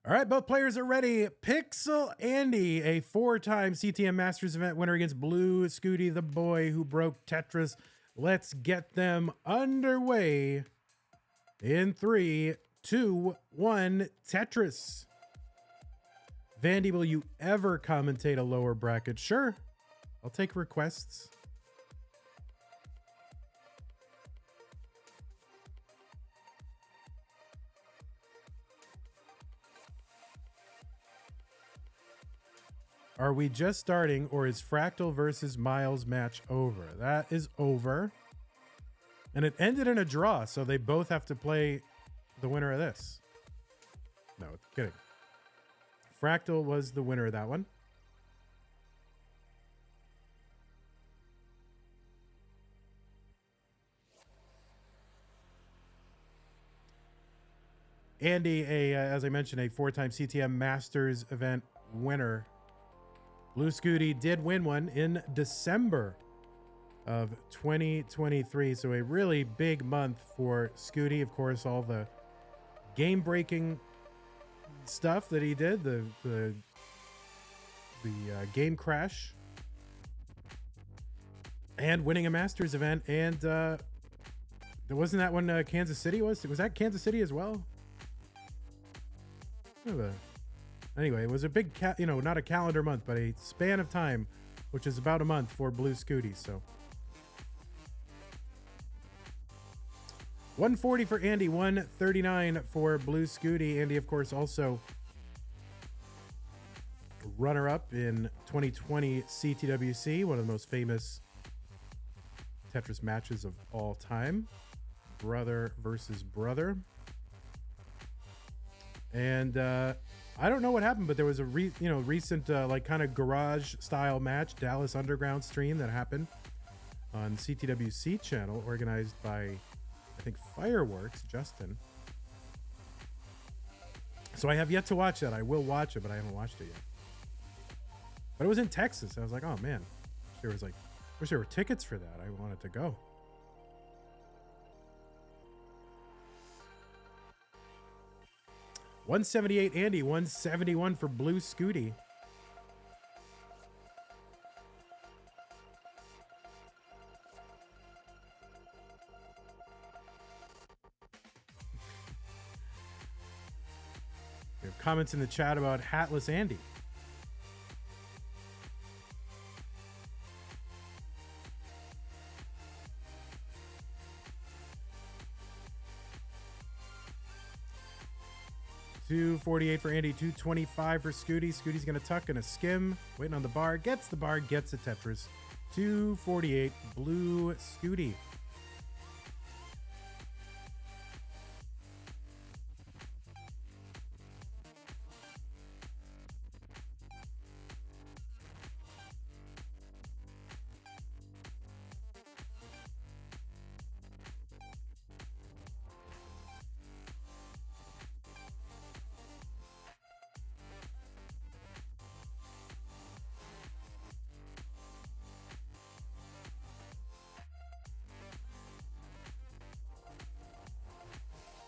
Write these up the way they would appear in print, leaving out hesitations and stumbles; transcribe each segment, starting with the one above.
All right, both players are ready. PixelAndy, a 4-time CTM Masters event winner against Blue Scuti, the boy who broke Tetris. Let's get them underway in 3, 2, 1, Tetris. Vandy, will you ever commentate a lower bracket? Sure, I'll take requests. Are we just starting, or is Fractal versus Miles match over? That is over. And it ended in a draw, so they both have to play the winner of this. No, kidding. Fractal was the winner of that one. Andy, as I mentioned, a 4-time CTM Masters event winner. Blue Scuti did win one in December of 2023. So a really big month for Scuti. Of course, all the game-breaking stuff that he did, the game crash, and winning a Masters event. And wasn't that when Kansas City was? Was that Kansas City as well? Anyway, it was a big, not a calendar month, but a span of time, which is about a month for Blue Scuti. So 140 for Andy, 139 for Blue Scuti. Andy, of course, also runner-up in 2020 CTWC, one of the most famous Tetris matches of all time. Brother versus brother. And I don't know what happened, but there was a recent like kind of garage style match, Dallas Underground stream that happened on CTWC channel, organized by, I think, Fireworks, Justin. So I have yet to watch that. I will watch it, but I haven't watched it yet. But it was in Texas. I was like, oh man, wish there were tickets for that. I wanted to go. $178 Andy, $171 for Blue Scuti. We have comments in the chat about Hatless Andy. $248 for Andy, $225 for Scuti. Scuti's going to tuck and a skim. Waiting on the bar. Gets the bar, gets a Tetris. $248, Blue Scuti.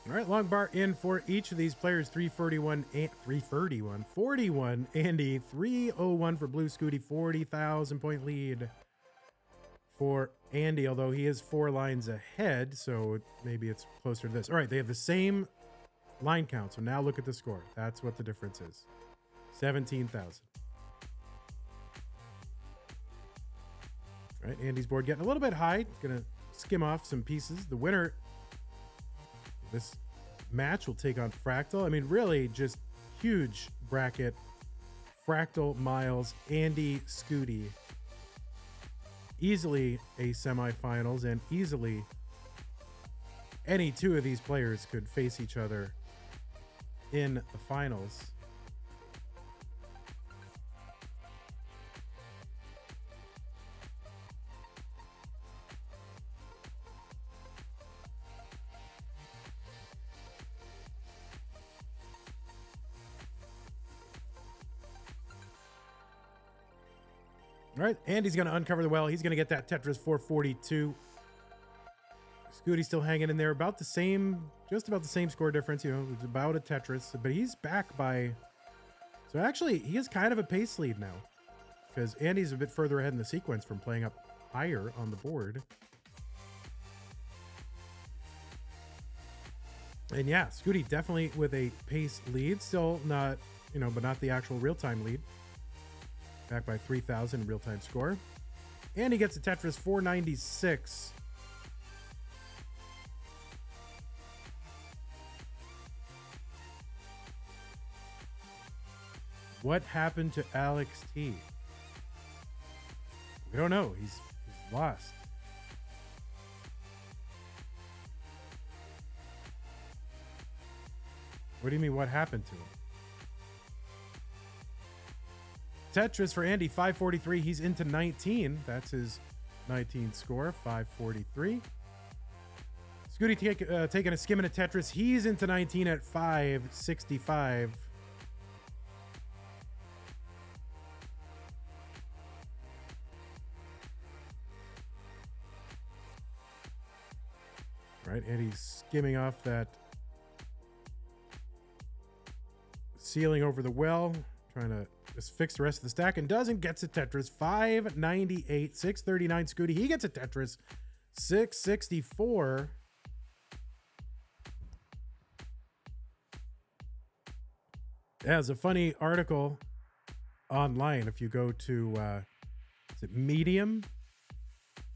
All right, long bar in for each of these players. 341 and 331, 41 Andy, 301 for Blue Scuti. 40,000 point lead for Andy, although he is 4 lines ahead, so maybe it's closer to this. All right, they have the same line count, so now look at the score. That's what the difference is. 17,000. All right, Andy's board getting a little bit high. Gonna skim off some pieces. The winner this match will take on Fractal. I mean, really just huge bracket. Fractal, Miles, Andy, Scuti. Easily a semifinals, and easily any two of these players could face each other in the finals. All right, Andy's going to uncover the well. He's going to get that Tetris 442. Scuti still hanging in there, about the same, just about the same score difference. You know, it's about a Tetris, but he's back by. So actually, he has kind of a pace lead now, because Andy's a bit further ahead in the sequence from playing up higher on the board. And yeah, Scuti definitely with a pace lead, still not, you know, but not the actual real-time lead. Back by 3,000 in real-time score. And he gets a Tetris 496. What happened to Alex T? We don't know. He's lost. What do you mean, what happened to him? Tetris for Andy, 543. He's into 19. That's his 19 score, 543. Scuti taking a skim at Tetris. He's into 19 at 565. Right, and he's skimming off that ceiling over the well, trying to just fix the rest of the stack, and doesn't. Gets a Tetris 598, 639 Scuti. He gets a Tetris 664. There's a funny article online. If you go to is it Medium?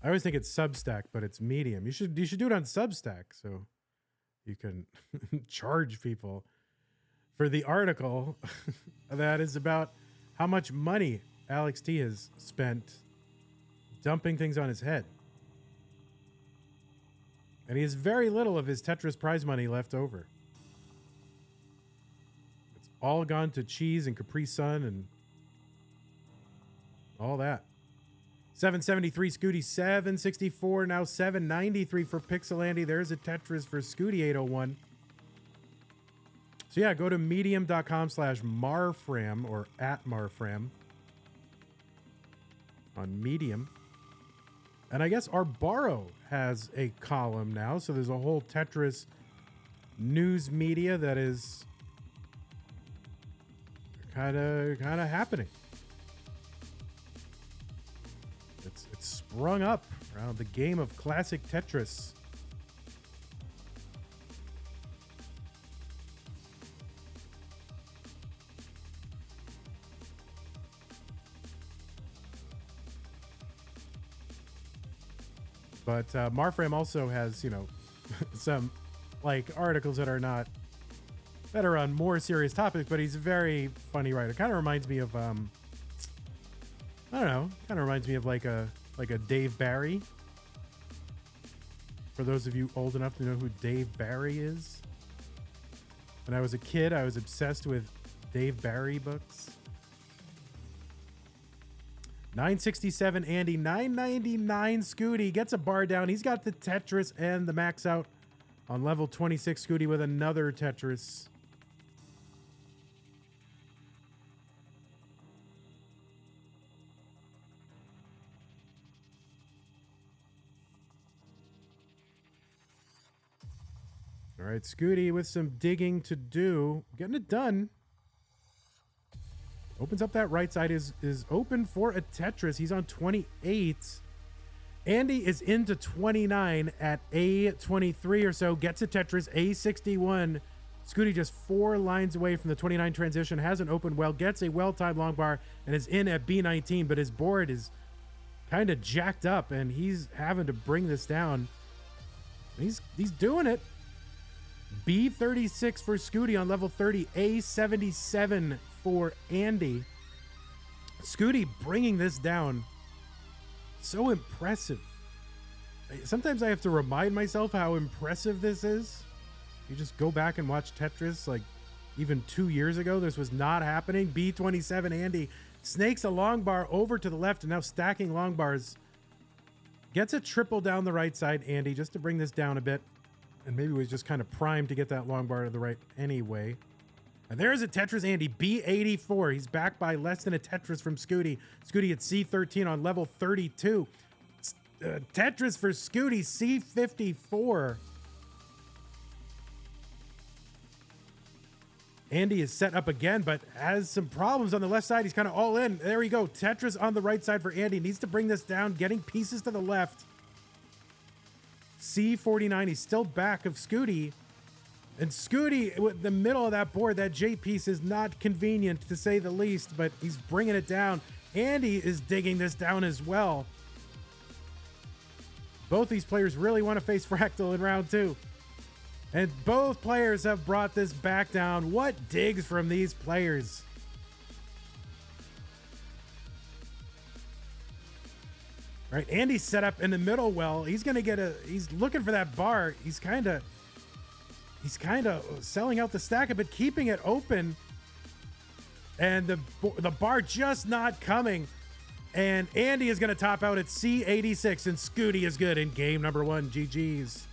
I always think it's Substack, but it's Medium. You should do it on Substack so you can charge people for the article that is about how much money Alex T has spent dumping things on his head. And he has very little of his Tetris prize money left over. It's all gone to cheese and Capri Sun and all that. 773 Scuti, 764, now 793 for PixelAndy. There's a Tetris for Scuti 801. So yeah, go to medium.com/marfram or @marfram on Medium. And I guess our Borrow has a column now. So there's a whole Tetris news media that is kind of happening. It's sprung up around the game of classic Tetris. But Marfram also has, you know, some like articles that are on more serious topics, but he's a very funny writer. Kind of reminds me of I don't know, kind of reminds me of like a Dave Barry. For those of you old enough to know who Dave Barry is. When I was a kid, I was obsessed with Dave Barry books. 967 Andy, 999 Scuti gets a bar down. He's got the Tetris and the max out on level 26. Scuti with another Tetris. All right, Scuti with some digging to do. Getting it done. Opens up that right side, is open for a Tetris. He's on 28. Andy is into 29 at A23 or so. Gets a Tetris, A61. Scuti just 4 lines away from the 29 transition. Hasn't opened well. Gets a well-timed long bar and is in at B19. But his board is kind of jacked up and he's having to bring this down. He's doing it. B36 for Scuti on level 30. A77 for Andy. Scuti bringing this down. So impressive. Sometimes I have to remind myself how impressive this is. You just go back and watch Tetris like even 2 years ago. This was not happening. B27 Andy snakes a long bar over to the left and now stacking long bars. Gets a triple down the right side, Andy, just to bring this down a bit. And maybe was just kind of primed to get that long bar to the right anyway. And there's a Tetris Andy, B84. He's back by less than a Tetris from Scuti. Scuti at C13 on level 32. Tetris for Scuti, C54. Andy is set up again, but has some problems on the left side. He's kind of all in. There we go. Tetris on the right side for Andy. Needs to bring this down, getting pieces to the left. C49, he's still back of Scuti. And Scuti, with the middle of that board, that J piece is not convenient to say the least, but he's bringing it down. Andy is digging this down as well. Both these players really want to face Fractal in round 2. And both players have brought this back down. What digs from these players? Right, Andy's set up in the middle well. He's going to get he's looking for that bar. He's kind of selling out the stack a bit, keeping it open. And the bar just not coming. And Andy is going to top out at C86, and Scuti is good in game number 1. GG's.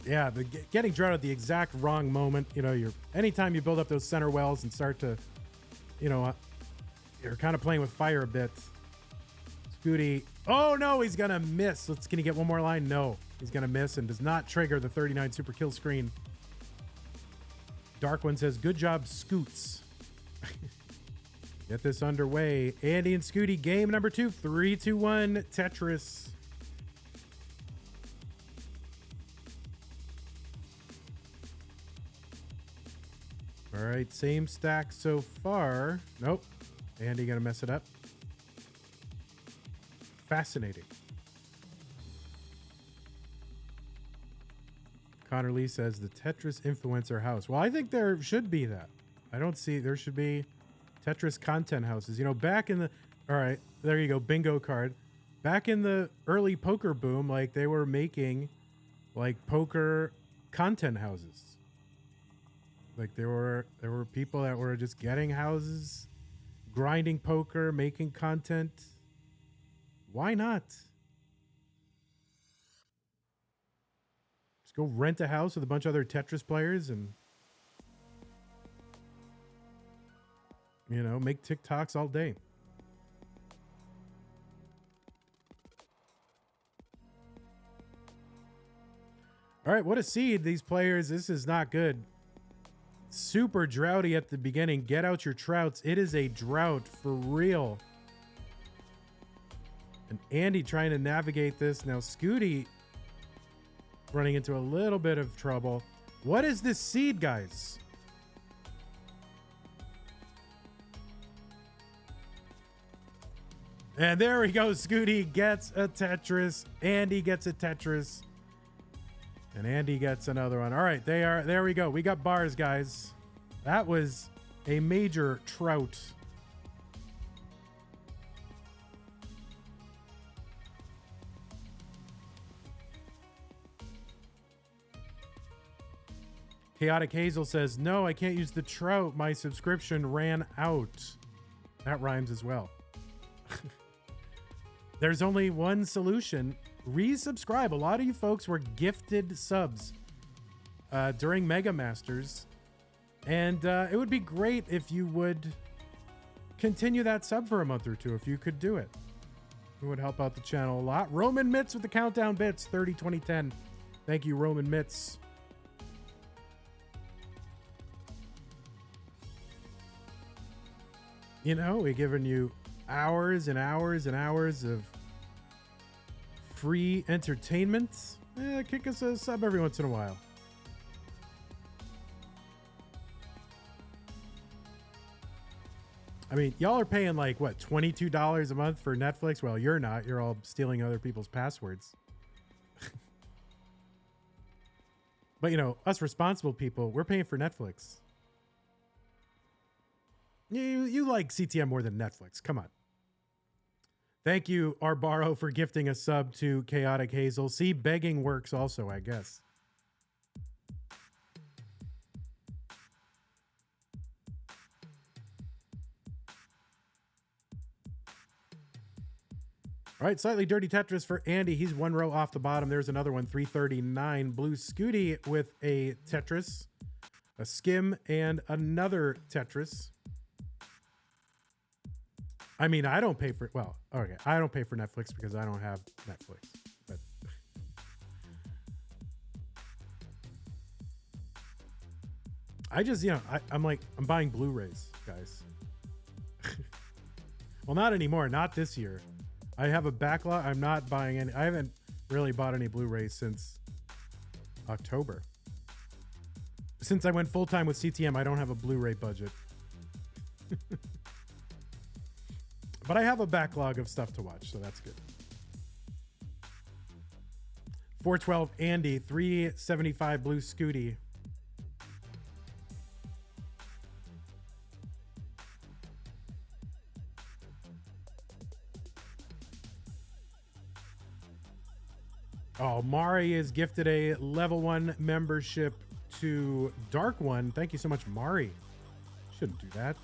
Yeah, the getting drawn at the exact wrong moment. You know, anytime you build up those center wells and start to, you know, you're kind of playing with fire a bit. Scuti, oh no, he's gonna miss. Can he get one more line? No, he's gonna miss and does not trigger the 39 super kill screen. Dark One says, good job, Scoots. Get this underway. Andy and Scuti, game number 2, 3-2-1 Tetris. All right, same stack so far. Nope. Andy gonna mess it up. Fascinating. Connor Lee says the Tetris influencer house. Well, I think there should be that. I don't see, there should be Tetris content houses. You know, back in the, all right, there you go, bingo card. Back in the early poker boom, like they were making like poker content houses. Like there were people that were just getting houses, grinding poker, making content. Why not? Just go rent a house with a bunch of other Tetris players and, you know, make TikToks all day. All right, what a seed, these players. This is not good. Super droughty at the beginning. Get out your trouts. It is a drought for real. And Andy trying to navigate this. Now Scuti running into a little bit of trouble. What is this seed, guys? And there we go. Scuti gets a Tetris. Andy gets a Tetris. And Andy gets another one. All right, there we go. We got bars, guys. That was a major trout. Chaotic Hazel says, no, I can't use the trout. My subscription ran out. That rhymes as well. There's only one solution. Resubscribe. A lot of you folks were gifted subs during Mega Masters, and it would be great if you would continue that sub for a month or two if you could do it. It would help out the channel a lot. Roman Mitz with the countdown bits, 30 20 10. Thank you, Roman Mitz. You know, we're giving you hours and hours and hours of free entertainment. Kick us a sub every once in a while. I mean, y'all are paying like, what, $22 a month for Netflix? Well, you're not. You're all stealing other people's passwords. But, you know, us responsible people, we're paying for Netflix. You like CTM more than Netflix. Come on. Thank you, Arbaro, for gifting a sub to Chaotic Hazel. See, begging works also, I guess. All right, slightly dirty Tetris for Andy. He's one row off the bottom. There's another one, 339. Blue Scuti with a Tetris, a skim, and another Tetris. I mean, I don't pay for, well, okay, I don't pay for Netflix because I don't have Netflix. But I just, I'm buying Blu-rays, guys. Well, not anymore. Not this year. I have a backlog. I'm not buying any. I haven't really bought any Blu-rays since October. Since I went full-time with CTM, I don't have a Blu-ray budget. But I have a backlog of stuff to watch, so that's good. 412 Andy, 375 Blue Scuti. Oh, Mari is gifted a level 1 membership to Dark One. Thank you so much, Mari. Shouldn't do that.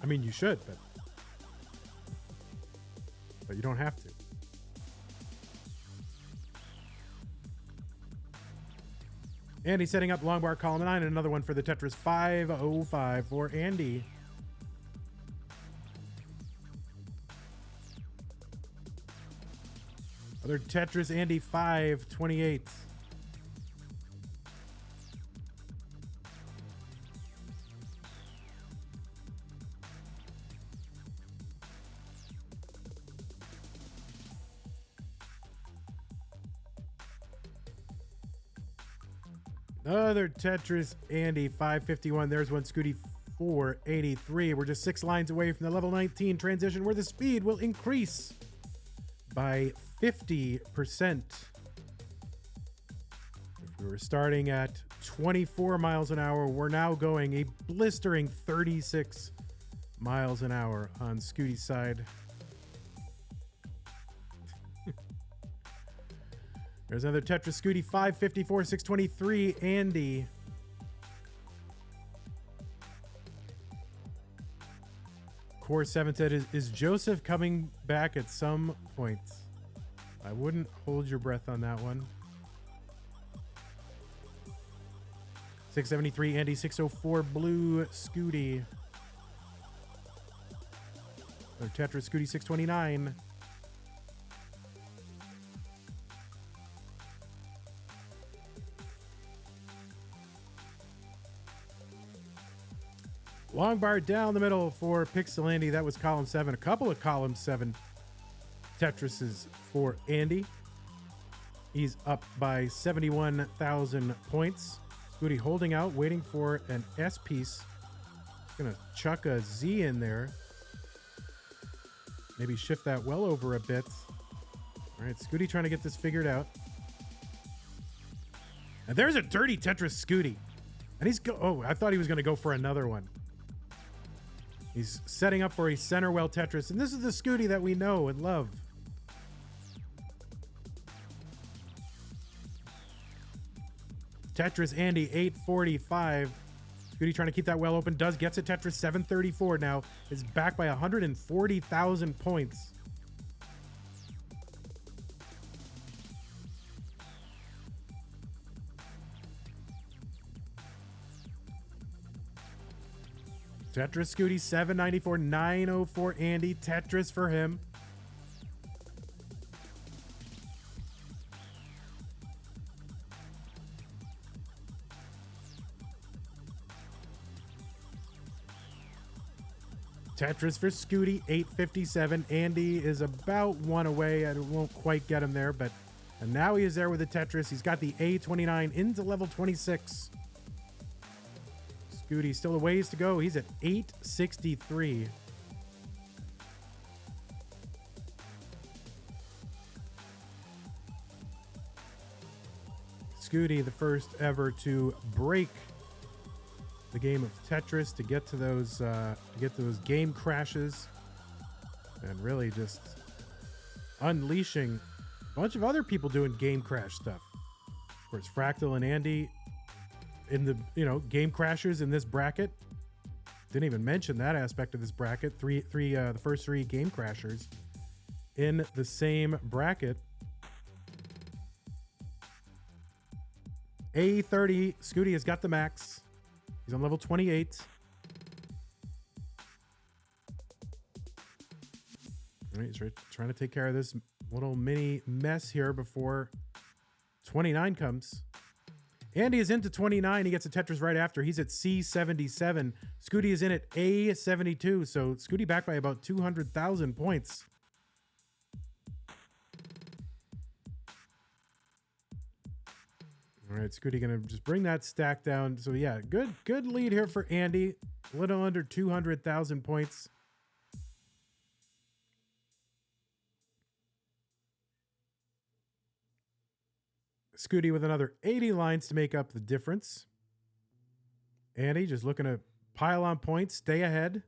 I mean, you should, but you don't have to. Andy setting up long bar column 9, and another one for the Tetris 505 for Andy. Other Tetris, Andy 528. Other Tetris, Andy 551. There's one, Scuti 483. We're just 6 lines away from the level 19 transition where the speed will increase by 50%. If we were starting at 24 miles an hour, we're now going a blistering 36 miles an hour on Scuti's side. There's another Tetris, Scuti 554, 623, Andy. Core 7 said, is Joseph coming back at some point? I wouldn't hold your breath on that one. 673, Andy, 604, Blue Scuti. Another Tetris, Scuti 629. Long bar down the middle for PixelAndy. That was column 7. A couple of column 7 Tetrises for Andy. He's up by 71,000 points. Scuti holding out, waiting for an S piece. Gonna chuck a Z in there. Maybe shift that well over a bit. All right, Scuti trying to get this figured out. And there's a dirty Tetris Scuti. And he's oh, I thought he was gonna go for another one. He's setting up for a center well Tetris, and this is the Scuti that we know and love. Tetris Andy 845. Scuti trying to keep that well open. Gets it. Tetris 734 now. Is back by 140,000 points. Tetris Scuti 794, 904 Andy. Tetris for him. Tetris for Scuti 857. Andy is about 1 away. I won't quite get him there, but and now he is there with the Tetris. He's got the A29 into level 26. Scuti still a ways to go. He's at 863. Scuti, the first ever to break the game of Tetris, to get to those game crashes, and really just unleashing a bunch of other people doing game crash stuff. Of course, Fractal and Andy in the game crashers in this bracket. Didn't even mention that aspect of this bracket. The first 3 game crashers. in the same bracket. A30, Scuti has got the max. He's on level 28. All right, he's trying to take care of this little mini mess here before 29 comes. Andy is into 29. He gets a Tetris right after. He's at C77. Scuti is in at A72. So Scuti back by about 200,000 points. All right, Scuti going to just bring that stack down. So yeah, good lead here for Andy. A little under 200,000 points. Scuti with another 80 lines to make up the difference. Andy just looking to pile on points, stay ahead.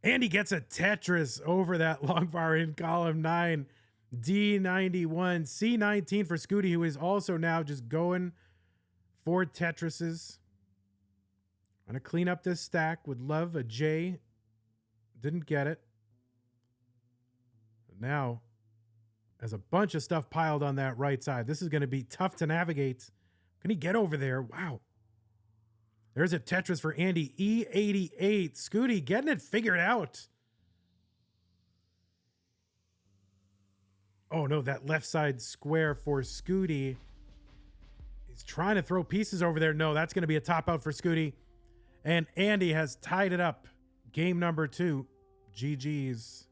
Andy gets a Tetris over that long bar in column 9. D91, C19 for Scuti, who is also now just going for Tetrises. I'm going to clean up this stack. Would love a J. Didn't get it. Now, there's a bunch of stuff piled on that right side. This is going to be tough to navigate. Can he get over there? Wow. There's a Tetris for Andy. E88. Scuti getting it figured out. Oh, no. That left side square for Scuti. He's trying to throw pieces over there. No, that's going to be a top out for Scuti. And Andy has tied it up. Game number 2. GG's.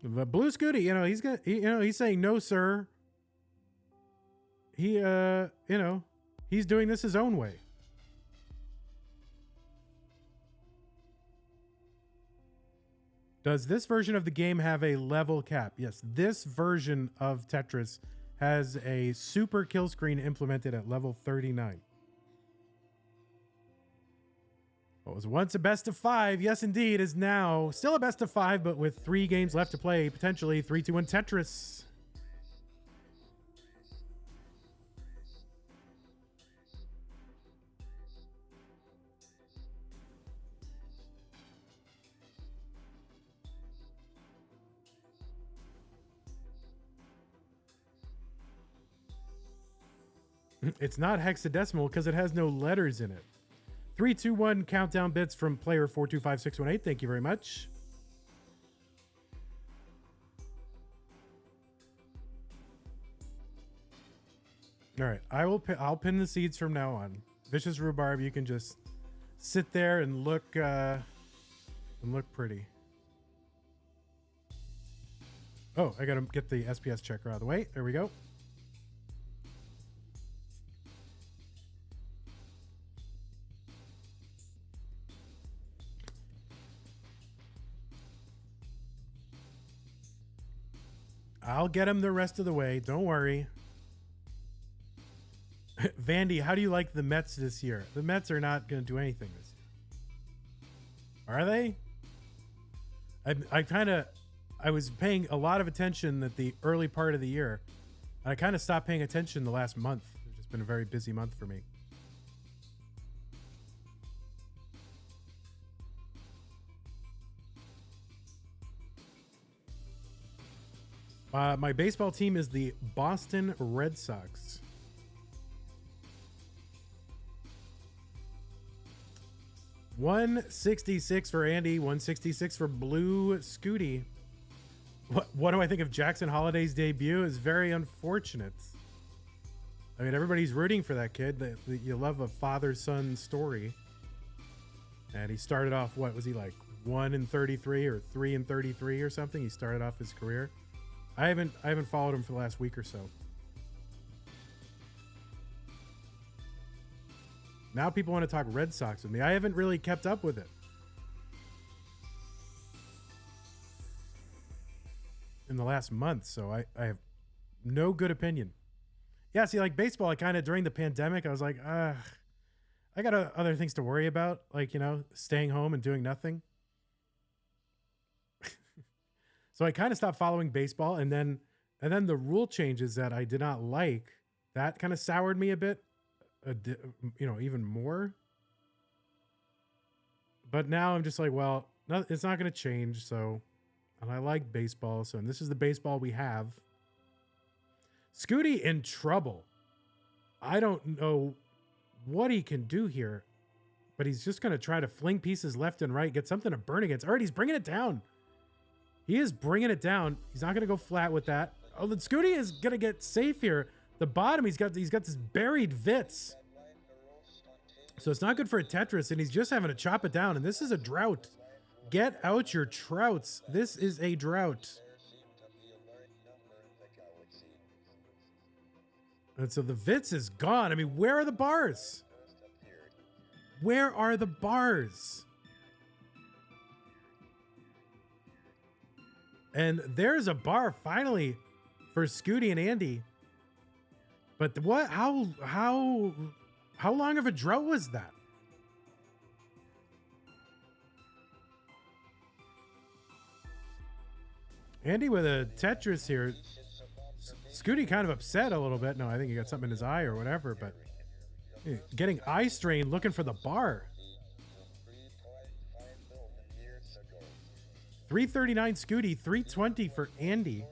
But Blue Scuti, he's saying no, sir. He, he's doing this his own way. Does this version of the game have a level cap? Yes, this version of Tetris has a super kill screen implemented at level 39. What was once a best of 5, yes indeed, is now still a best of 5, but with 3 games left to play, potentially 3-2-1 Tetris. It's not hexadecimal because it has no letters in it. 3, 2, 1 countdown bits from player 425618. Thank you very much. All right, I'll pin the seeds from now on. Vicious Rhubarb, you can just sit there and look pretty. Oh, I gotta get the SPS checker out of the way. There we go. I'll get him the rest of the way. Don't worry. Vandy, how do you like the Mets this year? The Mets are not going to do anything this year. Are they? I was paying a lot of attention at the early part of the year. I kind of stopped paying attention the last month. It's just been a very busy month for me. My baseball team is the Boston Red Sox. $166 for Andy, $166 for Blue Scuti. What do I think of Jackson Holliday's debut? Is very unfortunate. I mean, everybody's rooting for that kid. You love a father-son story. And he started off, what was he like, 1-33 or 3-33 or something? He started off his career. I haven't followed him for the last week or so. Now people want to talk Red Sox with me. I haven't really kept up with it. In the last month, so I have no good opinion. Yeah, see, like baseball, I kind of, during the pandemic, I was like, I got other things to worry about, like, staying home and doing nothing. So I kind of stopped following baseball, and then the rule changes that I did not like, that kind of soured me a bit, even more. But now I'm just like, well, no, it's not going to change. So, and I like baseball. So, and this is the baseball we have. Scuti in trouble. I don't know what he can do here, but he's just going to try to fling pieces left and right, get something to burn against. All right, he's bringing it down. He is bringing it down. He's not going to go flat with that. Oh, the Scuti is going to get safe here. The bottom, he's got this buried Vits. So it's not good for a Tetris, and he's just having to chop it down. And this is a drought. Get out your trouts. This is a drought. And so the Vits is gone. I mean, where are the bars? Where are the bars? And there's a bar finally for Scuti and Andy. But what? How long of a drought was that? Andy with a Tetris here. Scuti kind of upset a little bit. No, I think he got something in his eye or whatever, but getting eye strain looking for the bar. 339 Scuti, 320 for Andy.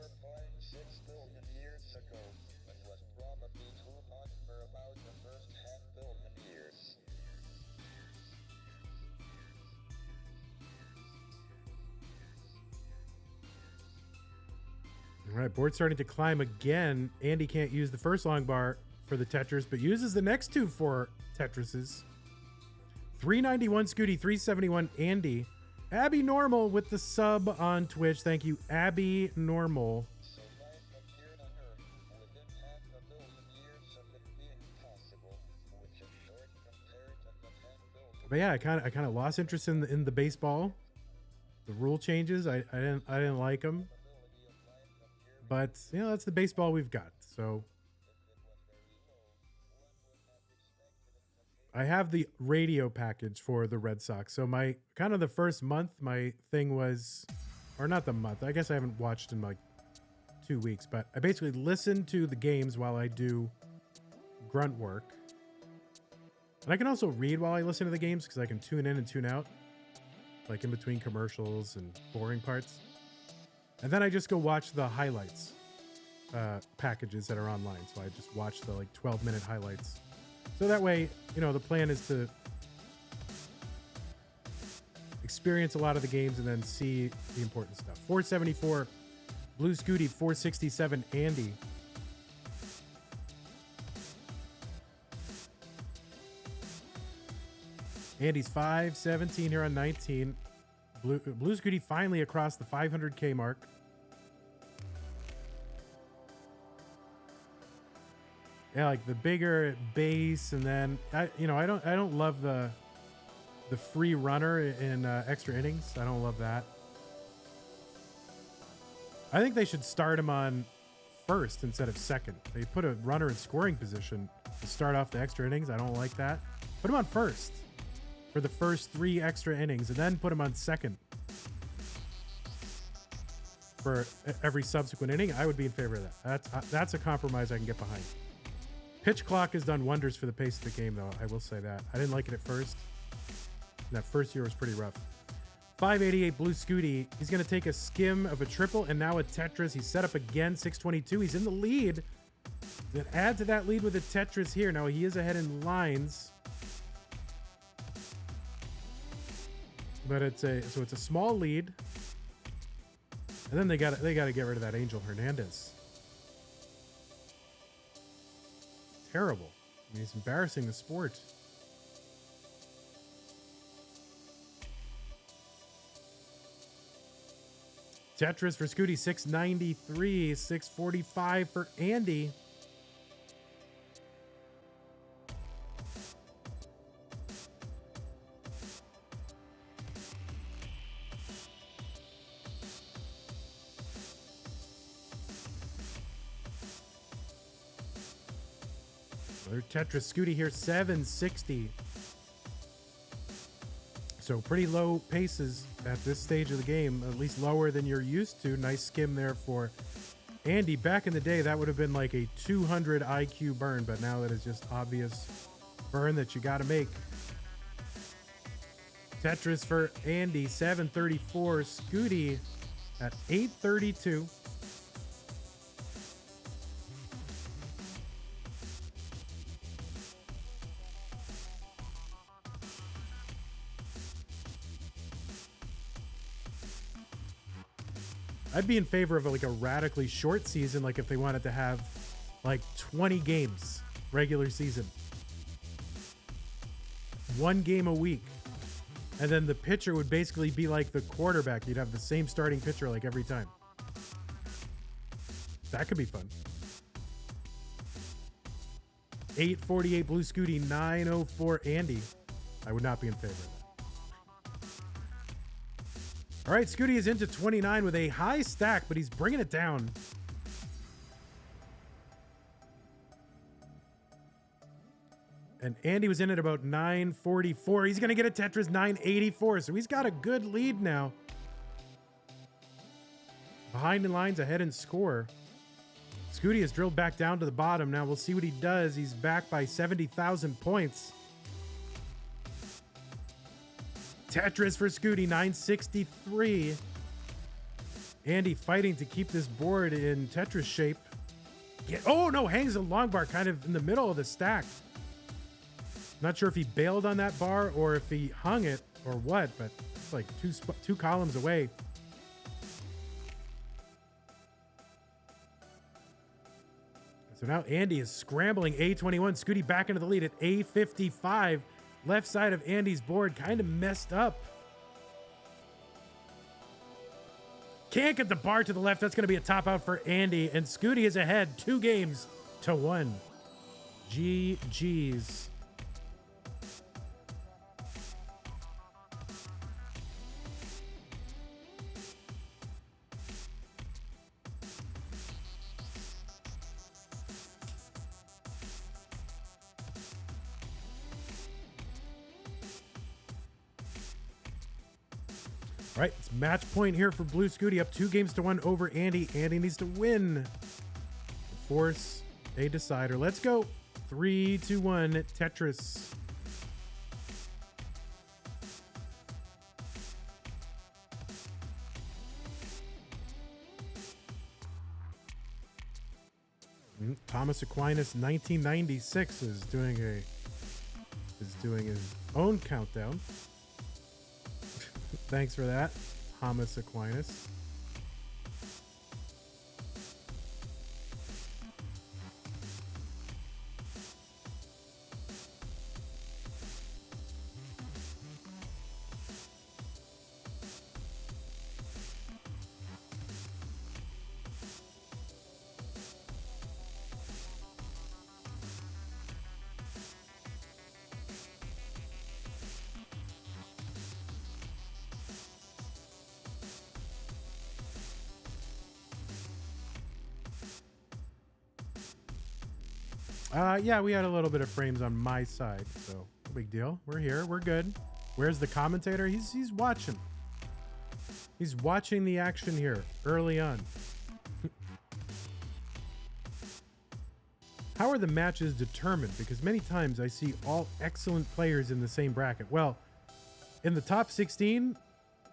All right, board starting to climb again. Andy can't use the first long bar for the Tetris, but uses the next two for Tetrises. 391 Scuti, 371 Andy. Abby Normal with the sub on Twitch. Thank you, Abby Normal. But yeah, I kind of lost interest in the baseball. The rule changes, I didn't like them. But, you know, that's the baseball we've got. So I have the radio package for the Red Sox. So my kind of the first month, my thing was, or not the month, I guess I haven't watched in like 2 weeks, but I basically listen to the games while I do grunt work. And I can also read while I listen to the games because I can tune in and tune out, like in between commercials and boring parts. And then I just go watch the highlights packages that are online. So I just watch the like 12-minute highlights. So that way, you know, the plan is to experience a lot of the games and then see the important stuff. 474 Blue Scuti, 467 Andy. Andy's 517 here on 19. Blue Scuti finally across the 500K mark. Yeah, like the bigger base, and then I don't love the free runner in extra innings. I don't love that. I think they should start him on first instead of second. They put a runner in scoring position to start off the extra innings. I don't like that. Put him on first for the first 3 extra innings, and then put him on second for every subsequent inning. I would be in favor of that. That's a compromise I can get behind. Pitch clock has done wonders for the pace of the game, though. I will say that. I didn't like it at first. That first year was pretty rough. 588 Blue Scuti. He's going to take a skim of a triple and now a Tetris. He's set up again, 622. He's in the lead. Then add to that lead with a Tetris here. Now he is ahead in lines. But it's a small lead. And then they got to get rid of that Angel Hernandez. Terrible. I mean, he's embarrassing the sport. Tetris for Scuti, 693, 645 for Andy. Another Tetris Scuti here, 760. So pretty low paces at this stage of the game, at least lower than you're used to. Nice skim there for Andy. Back in the day, that would have been like a 200 IQ burn, but now that is just obvious burn that you got to make. Tetris for Andy, 734. Scuti at 832. I'd be in favor of like a radically short season, like if they wanted to have like 20 games regular season. 1 game a week. And then the pitcher would basically be like the quarterback. You'd have the same starting pitcher like every time. That could be fun. 848 Blue Scuti, 904 Andy. I would not be in favor of that. All right, Scuti is into 29 with a high stack, but he's bringing it down. And Andy was in at about 944. He's going to get a Tetris 984, so he's got a good lead now. Behind in lines, ahead in score. Scuti has drilled back down to the bottom. Now we'll see what he does. He's back by 70,000 points. Tetris for Scuti, 963. Andy fighting to keep this board in Tetris shape. Oh no, hangs a long bar kind of in the middle of the stack. Not sure if he bailed on that bar or if he hung it or what, but it's like two columns away. So now Andy is scrambling A21. Scuti back into the lead at A55. Left side of Andy's board kind of messed up. Can't get the bar to the left. That's going to be a top out for Andy. And Scuti is ahead 2-1. GG's. All right, it's match point here for Blue Scuti, up 2-1 over Andy. Andy needs to win to force a decider. Let's go. 3-1 Tetris. Thomas Aquinas, 1996, is doing his own countdown. Thanks for that, Thomas Aquinas. Yeah, we had a little bit of frames on my side, so no big deal. We're here. We're good. Where's the commentator? He's watching. He's watching the action here early on. How are the matches determined? Because many times I see all excellent players in the same bracket. Well, in the top 16,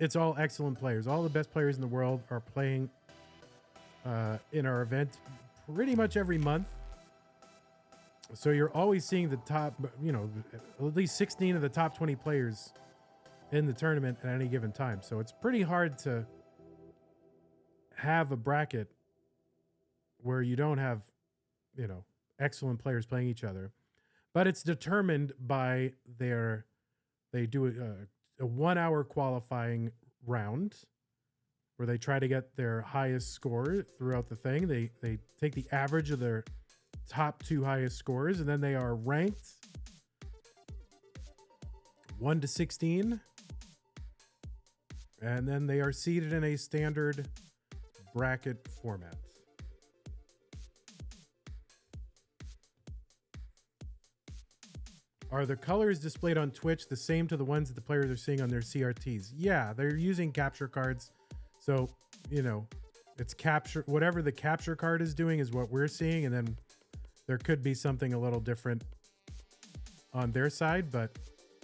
it's all excellent players. All the best players in the world are playing in our event pretty much every month. So you're always seeing the top, at least 16 of the top 20 players in the tournament at any given time. So it's pretty hard to have a bracket where you don't have, excellent players playing each other. But it's determined by they do a 1 hour qualifying round where they try to get their highest score throughout the thing. They take the average of their top 2 highest scores, and then they are ranked 1 to 16, and then they are seated in a standard bracket format. Are the colors displayed on Twitch the same to the ones that the players are seeing on their CRTs? Yeah, they're using capture cards, so it's capture, whatever the capture card is doing is what we're seeing, and then there could be something a little different on their side, but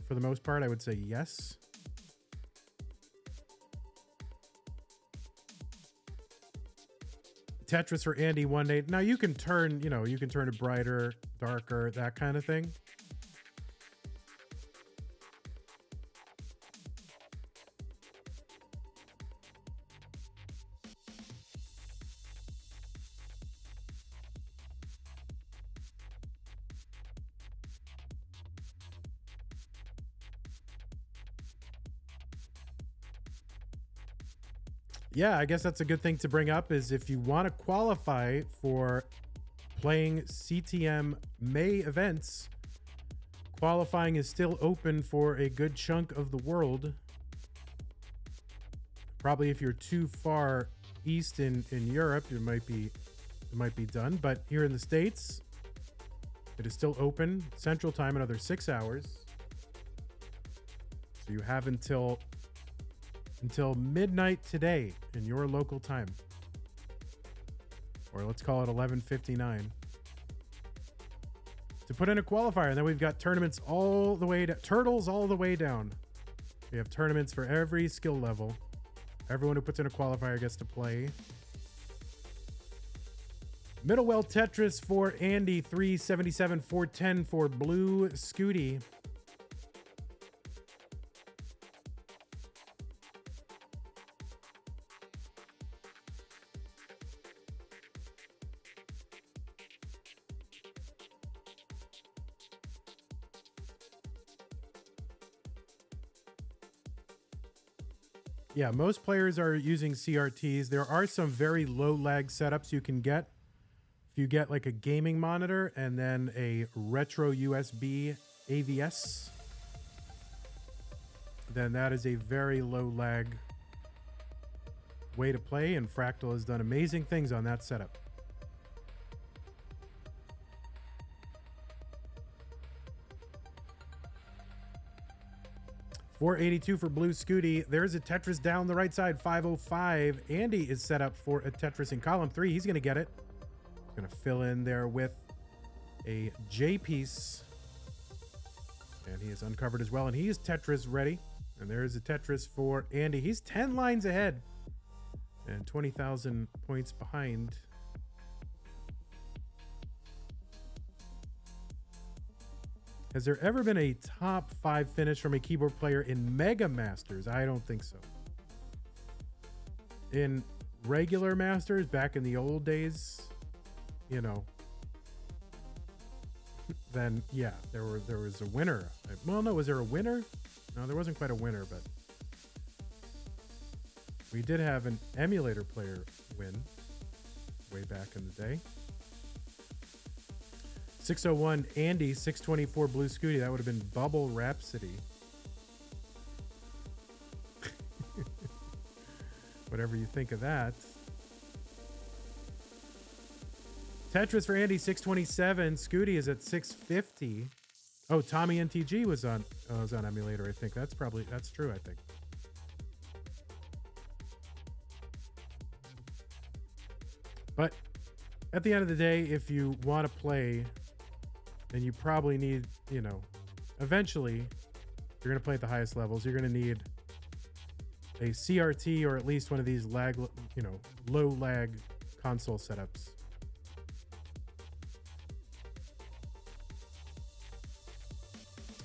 for the most part, I would say yes. Tetris for Andy 1-8. Now you can turn, you can turn it brighter, darker, that kind of thing. Yeah, I guess that's a good thing to bring up is if you want to qualify for playing CTM May events, qualifying is still open for a good chunk of the world. Probably if you're too far east in Europe, it might be done. But here in the States, it is still open. Central Time, another 6 hours. So you have until midnight today in your local time, or let's call it 11:59, to put in a qualifier. And then we've got tournaments all the way to turtles all the way down. We have tournaments for every skill level. Everyone who puts in a qualifier gets to play. Middlewell Tetris for Andy, 377, 410 for Blue Scuti. Yeah, most players are using CRTs. There are some very low lag setups you can get. If you get like a gaming monitor and then a retro USB AVS, then that is a very low lag way to play, and Fractal has done amazing things on that setup. $482 for Blue Scuti. There's a Tetris down the right side, 505. Andy is set up for a Tetris in column 3. He's going to get it. He's going to fill in there with a J piece. And he is uncovered as well. And he is Tetris ready. And there's a Tetris for Andy. He's 10 lines ahead and 20,000 points behind. Has there ever been a top 5 finish from a keyboard player in Mega Masters? I don't think so. In regular Masters, back in the old days, then yeah, there was a winner. Well, no, was there a winner? No, there wasn't quite a winner, but we did have an emulator player win way back in the day. 601 Andy, 624 Blue Scuti. That would have been Bubble Rhapsody. Whatever you think of that. Tetris for Andy, 627. Scuti is at 650. Oh, Tommy NTG was on emulator, I think. That's true, I think. But at the end of the day, if you want to play, then you probably need, eventually, you're going to play at the highest levels. You're going to need a CRT or at least one of these low lag console setups.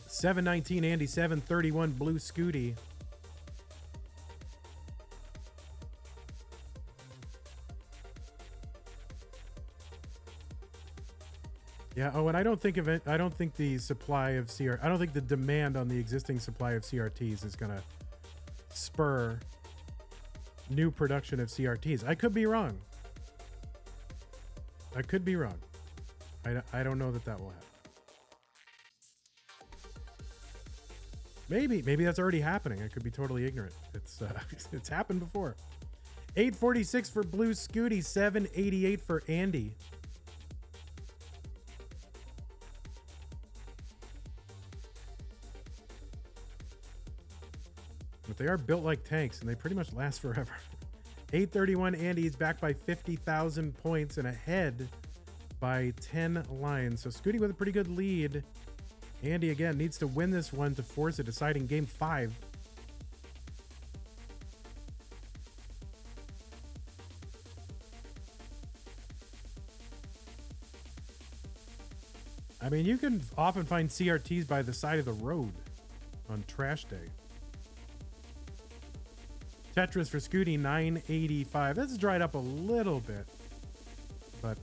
$719 Andy, $731 Blue Scuti. Yeah. Oh, and I don't think the supply of I don't think the demand on the existing supply of CRTs is going to spur new production of CRTs. I could be wrong. I don't know that will happen. Maybe that's already happening. I could be totally ignorant. It's happened before. 846 for Blue Scuti, 788 for Andy. But they are built like tanks, and they pretty much last forever. 831 Andy is back by 50,000 points and ahead by 10 lines. So Scuti with a pretty good lead. Andy, again, needs to win this one to force a deciding game 5. I mean, you can often find CRTs by the side of the road on trash day. Tetris for Scuti, $9.85. This has dried up a little bit, but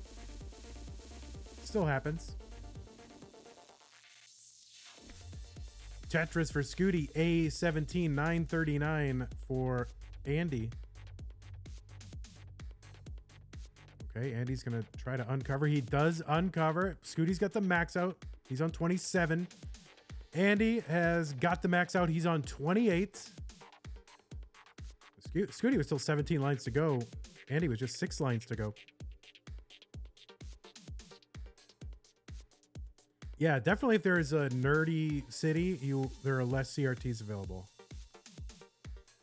still happens. Tetris for Scuti, A17, $9.39 for Andy. Okay, Andy's going to try to uncover. He does uncover. Scuti's got the max out. He's on 27. Andy has got the max out. He's on 28. Scuti was still 17 lines to go. Andy was just 6 lines to go. Yeah, definitely if there's a nerdy city, there are less CRTs available.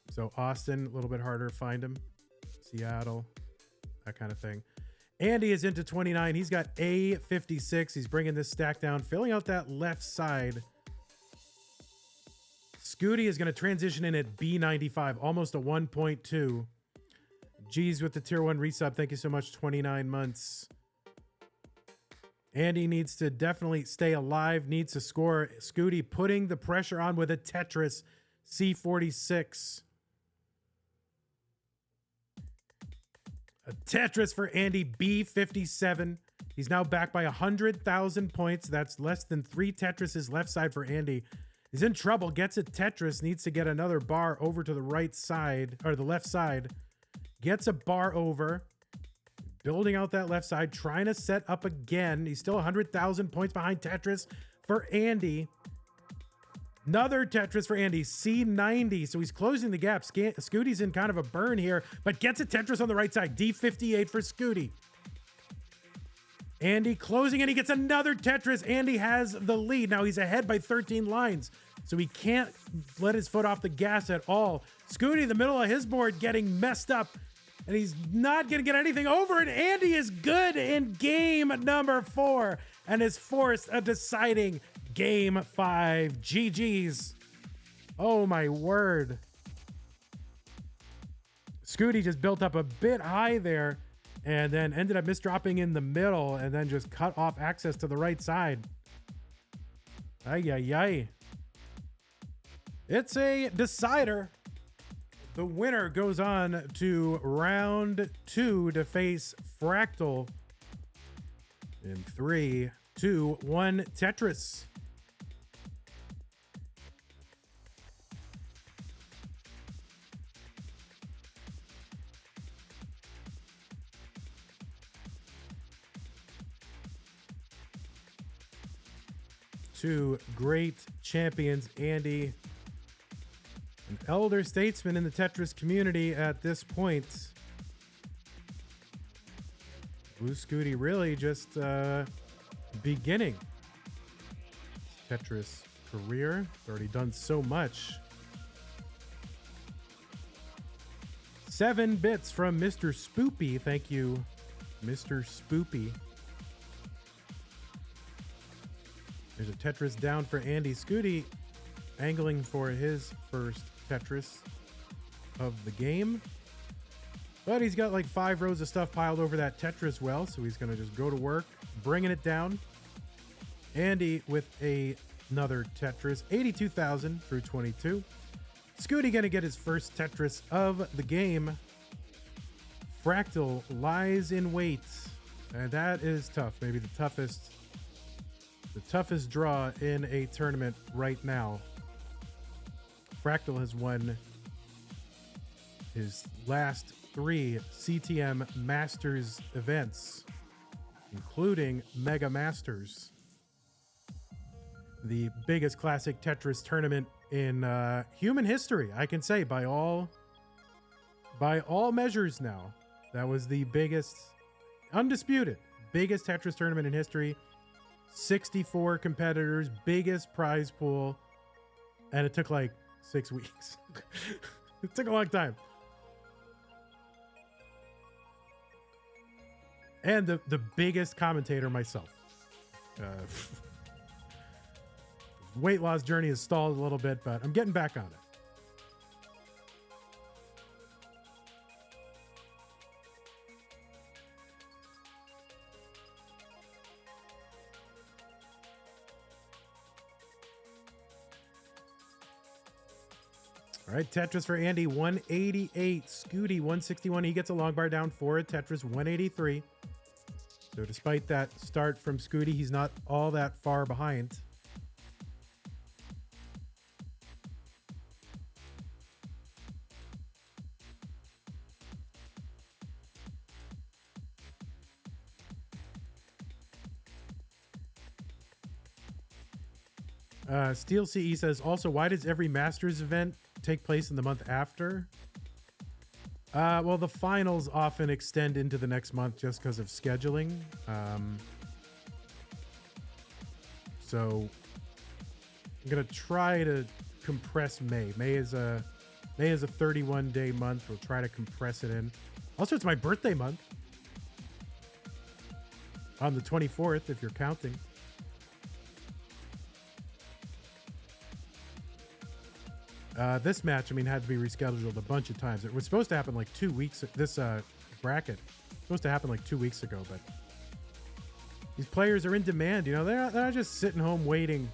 So Austin, a little bit harder to find them. Seattle, that kind of thing. Andy is into 29. He's got A56. He's bringing this stack down, filling out that left side. Scuti is going to transition in at B95, almost a 1.2. G's with the tier 1 resub. Thank you so much. 29 months. Andy needs to definitely stay alive, needs to score. Scuti putting the pressure on with a Tetris C46. A Tetris for Andy, B57. He's now back by 100,000 points. That's less than 3 Tetrises left side for Andy. He's in trouble, gets a Tetris, needs to get another bar over to the right side, or the left side. Gets a bar over, building out that left side, trying to set up again. He's still 100,000 points behind Tetris for Andy. Another Tetris for Andy, C90. So he's closing the gap. Scuti's in kind of a burn here, but gets a Tetris on the right side. D58 for Scuti. Andy closing, and he gets another Tetris. Andy has the lead. Now he's ahead by 13 lines, so he can't let his foot off the gas at all. Scuti, the middle of his board, getting messed up, and he's not going to get anything over it. Andy is good in game number 4 and is forced a deciding game 5. GG's. Oh, my word. Scuti just built up a bit high there, and then ended up misdropping in the middle and then just cut off access to the right side. Ay, ay, ay. It's a decider. The winner goes on to round 2 to face Fractal in 3, 2, 1 Tetris. Two great champions, Andy, an elder statesman in the Tetris community at this point. Blue Scuti really just beginning Tetris career. He's already done so much. 7 bits from Mr. Spoopy. Thank you, Mr. Spoopy. There's a Tetris down for Andy. Scuti angling for his first Tetris of the game. But he's got like 5 rows of stuff piled over that Tetris well, so he's going to just go to work, bringing it down. Andy with another Tetris, 82,000 through 22. Scuti going to get his first Tetris of the game. Fractal lies in wait, and that is tough. Maybe the toughest draw in a tournament right now. Fractal has won his last 3 CTM Masters events, including Mega Masters, the biggest classic Tetris tournament in human history, I can say, by all measures now. That was the biggest, undisputed, biggest Tetris tournament in history. 64 competitors, biggest prize pool, and it took like 6 weeks. It took a long time. And the biggest commentator myself. Weight loss journey has stalled a little bit, but I'm getting back on it. All right, Tetris for Andy, 188. Scuti, 161. He gets a long bar down for it. Tetris, 183. So despite that start from Scuti, he's not all that far behind. Steel CE says, also, why does every Masters event take place in the month after? Well, the finals often extend into the next month just because of scheduling. So I'm going to try to compress May. May is a 31-day month. We'll try to compress it in. Also, it's my birthday month. On the 24th, if you're counting. This match, I mean, had to be rescheduled a bunch of times. It was supposed to happen like 2 weeks. This bracket was supposed to happen like 2 weeks ago, but these players are in demand. You know, they're not just sitting home waiting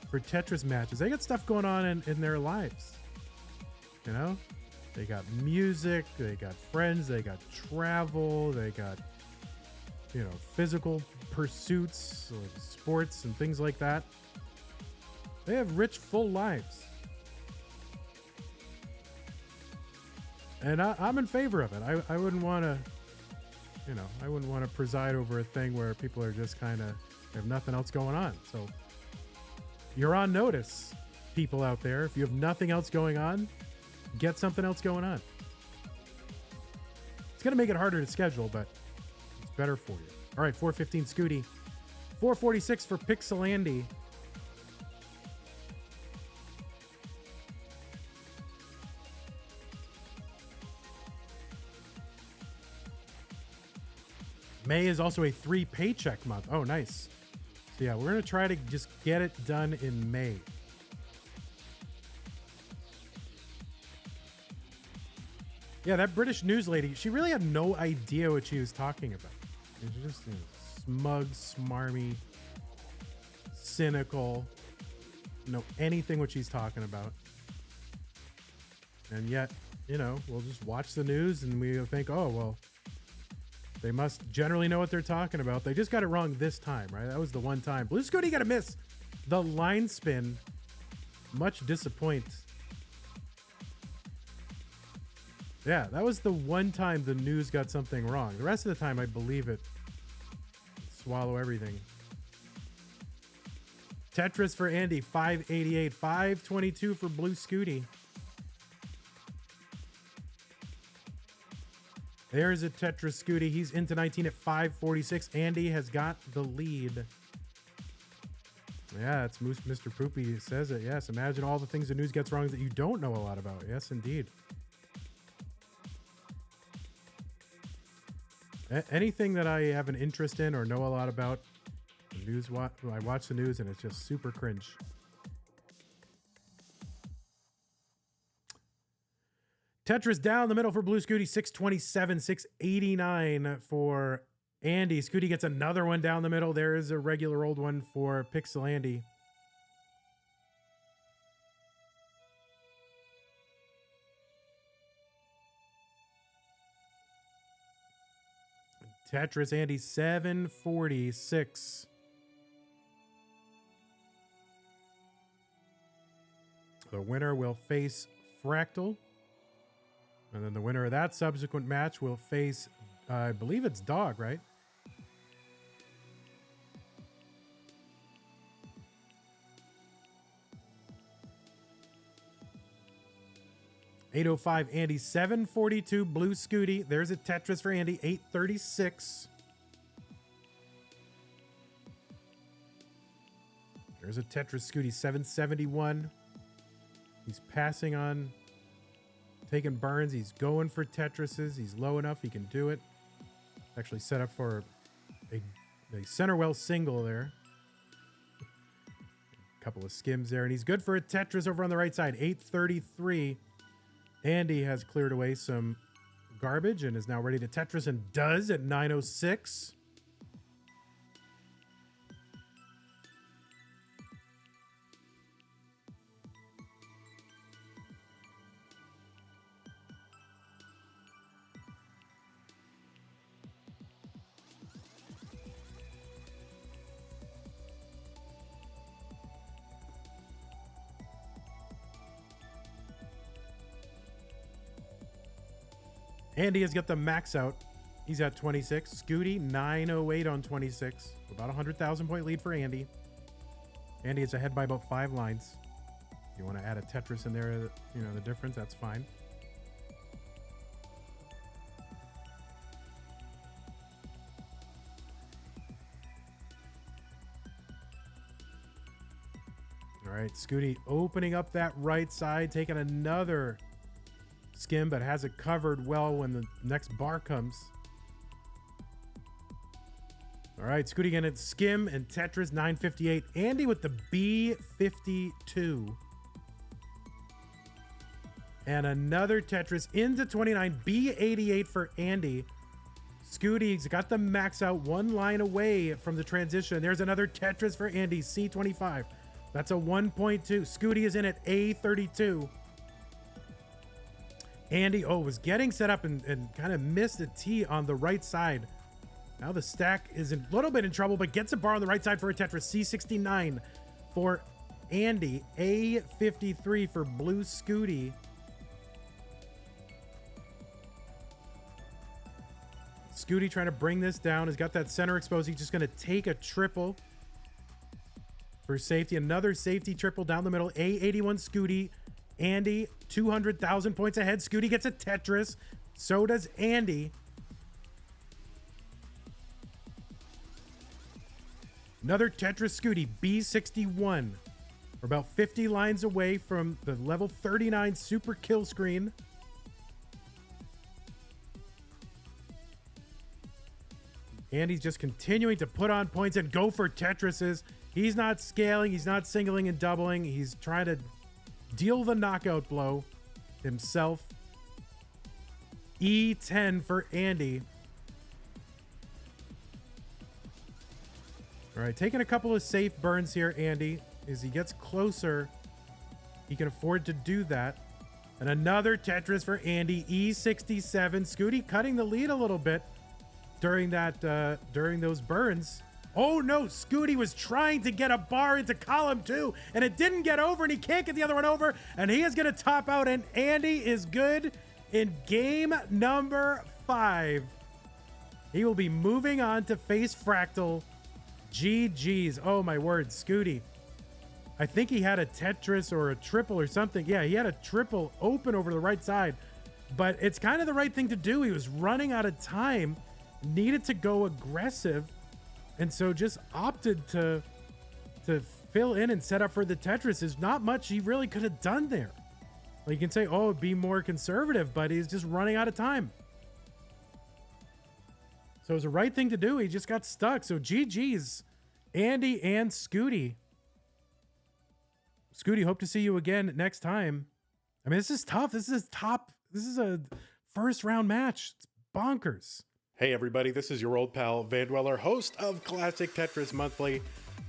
for Tetris matches. They got stuff going on in their lives. You know, they got music, they got friends, they got travel, they got, you know, physical pursuits, like sports and things like that. They have rich, full lives. And I'm in favor of it. I wouldn't want to, you know, I wouldn't want to preside over a thing where people are just kind of have nothing else going on. So you're on notice, people out there. If you have nothing else going on, get something else going on. It's going to make it harder to schedule, but it's better for you. All right, 415 Scuti. 446 for PixelAndy. May is also a 3 paycheck month. Oh, nice. So yeah, we're going to try to just get it done in May. Yeah, that British news lady, she really had no idea what she was talking about. She's just, you know, smug, smarmy, cynical, know anything what she's talking about. And yet, you know, we'll just watch the news and we think, oh, well, they must generally know what they're talking about. They just got it wrong this time, right? That was the one time. Blue Scuti got a miss. The line spin. Much disappoint. Yeah, that was the one time the news got something wrong. The rest of the time, I believe it. Swallow everything. Tetris for Andy, 588. 522 for Blue Scuti. There's a Tetris Scuti. He's into 19 at 546. Andy has got the lead. Yeah, it's Mr. Poopy says it. Yes, imagine all the things the news gets wrong that you don't know a lot about. Yes, indeed. Anything that I have an interest in or know a lot about, I watch the news and it's just super cringe. Tetris down the middle for Blue Scuti, 627, 689 for Andy. Scuti gets another one down the middle. There is a regular old one for PixelAndy. Tetris Andy, 746. The winner will face Fractal. And then the winner of that subsequent match will face, I believe it's Dog, right? $805 Andy, 742 Blue Scuti. There's a Tetris for Andy, 836. There's a Tetris Scuti, 771. He's passing on. Taking burns. He's going for Tetrises. He's low enough. He can do it. Actually set up for a center well single there. A couple of skims there. And he's good for a Tetris over on the right side. 833. Andy has cleared away some garbage and is now ready to Tetris and does at 906. Andy has got the max out. He's at 26. Scuti, 908 on 26. About 100,000 point lead for Andy. Andy is ahead by about 5 lines. If you want to add a Tetris in there, you know, the difference, that's fine. All right, Scuti opening up that right side, taking another skim, but has it covered well when the next bar comes. All right, Scuti again at skim and Tetris, 958. Andy with the B52. And another Tetris into 29, B88 for Andy. Scuti's got the max out, 1 line away from the transition. There's another Tetris for Andy, C25. That's a 1.2. Scuti is in at A32. Andy, was getting set up and kind of missed a T on the right side. Now the stack is a little bit in trouble, but gets a bar on the right side for a Tetris. C69 for Andy. A53 for Blue Scuti. Scuti trying to bring this down. Has got that center exposed. He's just going to take a triple for safety. Another safety triple down the middle. A81 Scuti. Andy, 200,000 points ahead. Scuti gets a Tetris. So does Andy. Another Tetris Scuti, B61. We're about 50 lines away from the level 39 super kill screen. Andy's just continuing to put on points and go for Tetrises. He's not scaling. He's not singling and doubling. He's trying to deal the knockout blow himself. E10 for Andy. All right, taking a couple of safe burns here, Andy. As he gets closer, he can afford to do that. And another Tetris for Andy, E67. Scuti cutting the lead a little bit during those burns. Oh no, Scuti was trying to get a bar into column 2, and it didn't get over, and he can't get the other one over, and he is going to top out, and Andy is good in game number 5. He will be moving on to face Fractal. GG's. Oh my word, Scuti. I think he had a Tetris or a triple or something. Yeah, he had a triple open over the right side, but it's kind of the right thing to do. He was running out of time, needed to go aggressive, and so just opted to fill in and set up for the Tetris. There's not much he really could have done there. Like, you can say, oh, be more conservative, but he's just running out of time. So it was the right thing to do. He just got stuck. So GG's, Andy and Scuti. Scuti, hope to see you again next time. I mean, this is tough. This is a first round match. It's bonkers. Hey everybody, this is your old pal Vandweller, host of Classic Tetris Monthly,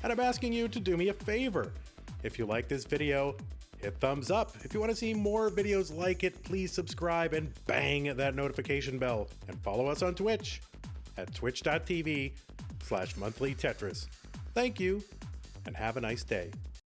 and I'm asking you to do me a favor. If you like this video, hit thumbs up. If you want to see more videos like it, please subscribe and bang that notification bell. And follow us on Twitch at twitch.tv/monthlytetris. Thank you, and have a nice day.